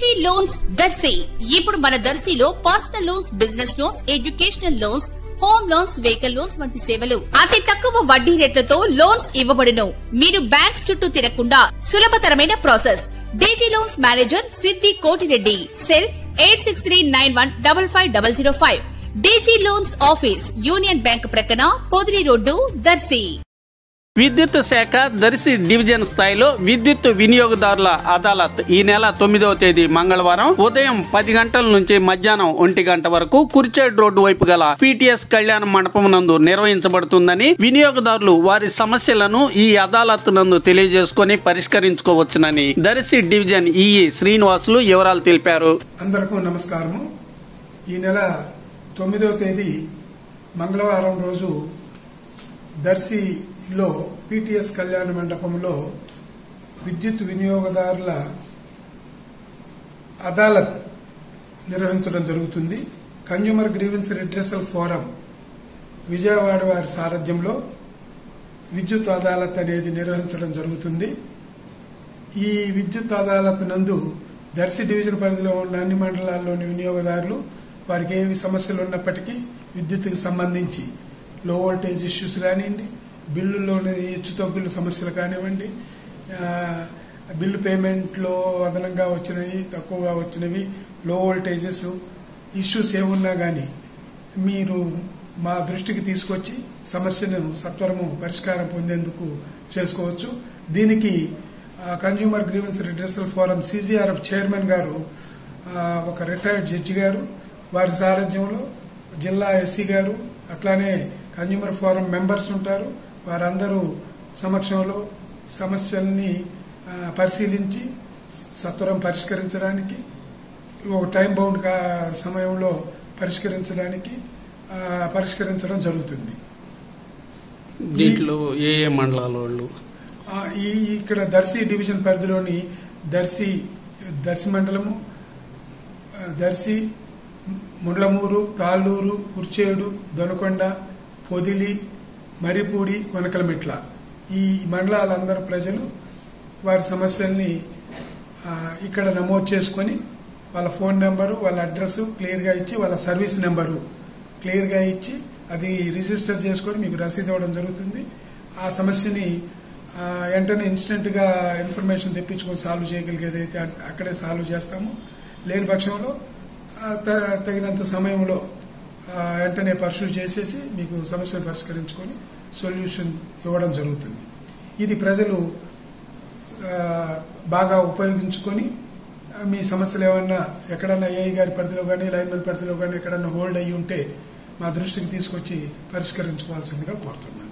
DG loans Darsi. ఇప్పుడు మన దర్శిలో personal loans, business loans, educational loans, home loans, vehicle loans వంటి సేవలు అతి తక్కువ వడ్డీ రేట్లతో లోన్స్ ఇవ్వబడును. మీరు బ్యాంక్స్ చుట్టూ తిరగకుండా సులభతరమైన ప్రాసెస్. డీజీ లోన్స్ మేనేజర్ సిద్ధి Koti Reddy. Cell 8639155005. DG loans office union bank ప్రక్కన, పొదిలి రోడ్డు, దర్శి. విద్యుత్ శాఖ దర్శి డివిజన్ స్థాయిలో విద్యుత్ వినియోగదారుల అదాలత్ ఈ నెల 9వ తేదీ మంగళవారం ఉదయం 10 గంటల నుంచి మధ్యాహ్నం 1 గంట వరకు కుర్చేడ్ రోడ్డు వైపు గల పిటిఎస్ కళ్యాణ మండపం నందు నిర్వహించబడుతుందని, వినియోగదారులు వారి సమస్యలను ఈ అదాలత్ నందు తెలియజేసుకుని పరిష్కరించుకోవచ్చునని దర్శి డివిజన్ ఈఈ శ్రీనివాసులు వివరాలు తెలిపారు. అందరికీ నమస్కారము. ఈ నెల 9వ తేదీ మంగళవారం రోజు దర్శిలో పిటిఎస్ కళ్యాణ మండపంలో విద్యుత్ వినియోగదారుల అదాలత్ నిర్వహించడం జరుగుతుంది. Consumer grievance redressal forum Vijayawada వారి సారథ్యంలో విద్యుత్ అదాలత్ అనేది నిర్వహించడం జరుగుతుంది. ఈ విద్యుత్ అదాలత్ నందు దర్శి డివిజన్ పరిధిలో ఉన్న అన్ని మండలాల్లోని వినియోగదారులు వారికి ఏవి సమస్యలు ఉన్నప్పటికీ విద్యుత్తుకు సంబంధించి లో వోల్టేజ్ ఇష్యూస్ కానివ్వండి, బిల్లులోని హెచ్చుతగ్గుల సమస్యలు కానివ్వండి, బిల్లు పేమెంట్లో అదనంగా వచ్చినవి, తక్కువగా వచ్చినవి, లో వోల్టేజెస్ ఇష్యూస్ ఏమున్నా కానీ మీరు మా దృష్టికి తీసుకొచ్చి సమస్యను సత్వరము పరిష్కారం పొందేందుకు చేసుకోవచ్చు. దీనికి consumer grievance redressal forum CGRF chairman గారు, ఒక రిటైర్డ్ జడ్జి గారు, వారి సారథ్యంలో జిల్లా ఎస్సీ గారు, అట్లానే కన్జ్యూమర్ ఫోరం మెంబర్స్ ఉంటారు. వారందరూ సమక్షంలో సమస్యల్ని పరిశీలించి సత్వరం పరిష్కరించడానికి, ఒక టైం బౌండ్ సమయంలో పరిష్కరించడం జరుగుతుంది. దీంట్లో ఏ మండలాల వాళ్ళు ఇక్కడ దర్శి డివిజన్ పరిధిలోని దర్శి మండలము, దర్శి, ముండ్లమూరు, తాళ్లూరు, కుర్చేడు, దొనకొండ, పొదిలి, మరిపూడి, కొనకలమెట్ల ఈ మండలాలందరూ ప్రజలు వారి సమస్యల్ని ఇక్కడ నమోదు చేసుకుని వాళ్ళ ఫోన్ నెంబరు, వాళ్ళ అడ్రస్ క్లియర్గా ఇచ్చి, వాళ్ళ సర్వీస్ నెంబరు క్లియర్గా ఇచ్చి అది రిజిస్టర్ చేసుకొని మీకు రసీదు ఇవ్వడం జరుగుతుంది. ఆ సమస్యని వెంటనే ఇన్స్టెంట్గా ఇన్ఫర్మేషన్ తెప్పించుకొని సాల్వ్ చేయగలిగేదైతే అక్కడే సాల్వ్ చేస్తాము. లేని పక్షంలో తగినంత సమయంలో వెంటనే పరిశీలన చేసేసి మీకు సమస్యను పరిష్కరించుకొని సొల్యూషన్ ఇవ్వడం జరుగుతుంది. ఇది ప్రజలు బాగా ఉపయోగించుకొని మీ సమస్యలు ఏమన్నా ఎక్కడన్నా ఏఐ గారి పరిధిలో కానీ, లైన్మెన్ పరిధిలో కానీ ఎక్కడన్నా హోల్డ్ అయ్యి ఉంటే మా దృష్టికి తీసుకొచ్చి పరిష్కరించుకోవాల్సిందిగా కోరుతున్నాను.